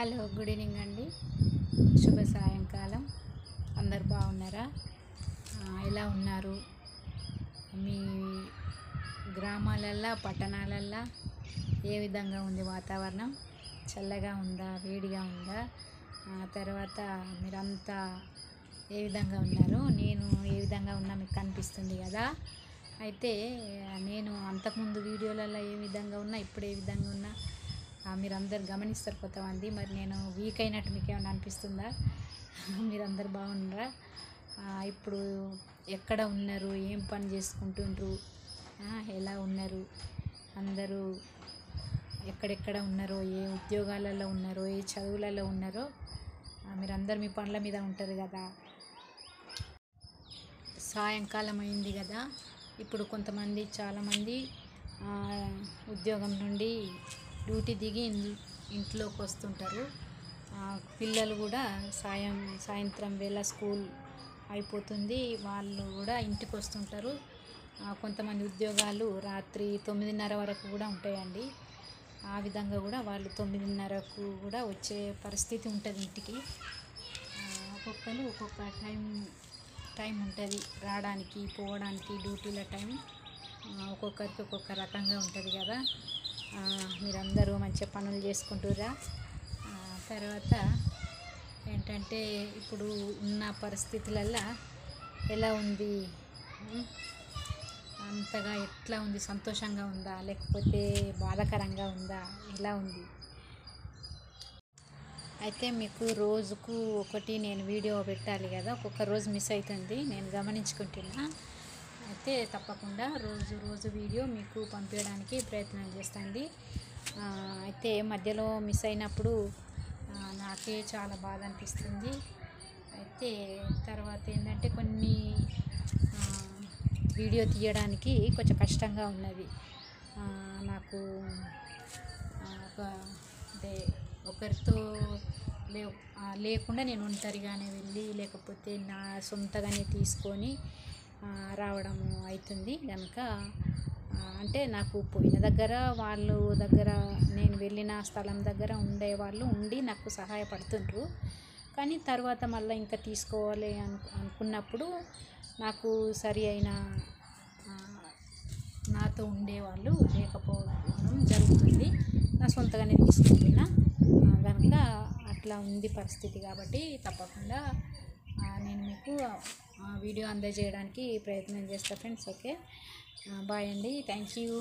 Hello, good evening అండి. శుభ సాయంకాలం. అందరు బాగున్నారా? ఎలా ఉన్నారు? మీ గ్రామాలల్లో, పట్టణాలల్లో ఏ విధంగా ఉంది వాతావరణం? చల్లగా ఉందా, వేడిగా ఉందా? తర్వాత మీరంతా ఏ విధంగా ఉన్నారు? నేను ఏ విధంగా ఉన్నా మీకు కనిపిస్తుంది కదా. అయితే నేను అంతకుముందు వీడియోలలో ఏ విధంగా ఉన్నా, ఇప్పుడు ఏ విధంగా ఉన్నా మీరందరు గమనిస్తారు కొంతమంది. మరి నేను వీక్ అయినట్టు మీకు ఏమైనా అనిపిస్తుందా? మీరందరు బాగున్నారా? ఇప్పుడు ఎక్కడ ఉన్నారు? ఏం పని చేసుకుంటుండ్రు? ఎలా ఉన్నారు? అందరూ ఎక్కడెక్కడ ఉన్నారో, ఏ ఉద్యోగాలలో ఉన్నారో, ఏ చదువులలో ఉన్నారో, మీరందరు మీ పనుల మీద ఉంటారు కదా. సాయంకాలం అయింది కదా. ఇప్పుడు కొంతమంది, చాలామంది ఉద్యోగం నుండి డ్యూటీ దిగి ఇంట్లోకి వస్తుంటారు. పిల్లలు కూడా సాయంత్రం వేళ స్కూల్ అయిపోతుంది, వాళ్ళు కూడా ఇంటికి వస్తుంటారు. కొంతమంది ఉద్యోగాలు రాత్రి 9:30 వరకు కూడా ఉంటాయండి. ఆ విధంగా కూడా వాళ్ళు 9:30కు కూడా వచ్చే పరిస్థితి ఉంటుంది ఇంటికి. ఒక్కొక్కరు ఒక్కొక్క టైం ఉంటుంది రావడానికి, పోవడానికి. డ్యూటీల టైం ఒక్కొక్కరికి ఒక్కొక్క రకంగా ఉంటుంది కదా. మీరందరూ మంచిగా పనులు చేసుకుంటుర్రా? తర్వాత ఏంటంటే, ఇప్పుడు ఉన్న పరిస్థితులల్లో ఎలా ఉంది? అంతగా ఎట్లా ఉంది? సంతోషంగా ఉందా, లేకపోతే బాధాకరంగా ఉందా? ఎలా ఉంది? అయితే మీకు రోజుకు ఒకటి నేను వీడియో పెట్టాలి కదా. ఒక్కొక్క రోజు మిస్ అవుతుంది, నేను గమనించుకుంటున్నా. అయితే తప్పకుండా రోజు వీడియో మీకు పంపించడానికి ప్రయత్నం చేస్తాండి. అయితే మధ్యలో మిస్ అయినప్పుడు నాకే చాలా బాధ అనిపిస్తుంది. అయితే తర్వాత ఏంటంటే, కొన్ని వీడియో తీయడానికి కొంచెం కష్టంగా ఉన్నది నాకు. అంటే ఒకరితో లేకుండా నేను ఒంటరిగానే వెళ్ళి, లేకపోతే నా సొంతగానే తీసుకొని రావడం అవుతుంది కనుక, అంటే నాకు పోయిన దగ్గర, వాళ్ళు దగ్గర, నేను వెళ్ళిన స్థలం దగ్గర ఉండేవాళ్ళు ఉండి నాకు సహాయపడుతుండ్రు. కానీ తర్వాత మళ్ళీ ఇంకా తీసుకోవాలి అనుకున్నప్పుడు నాకు సరి అయిన నాతో ఉండేవాళ్ళు లేకపోవడం జరుగుతుంది. నా సొంతగానే తీసుకుంటున్నా కనుక అట్లా ఉంది పరిస్థితి. కాబట్టి తప్పకుండా నేను మీకు వీడియో అందజేయడానికి ప్రయత్నం చేస్తాను ఫ్రెండ్స్. ఓకే, బాయ్ అండి. Thank you.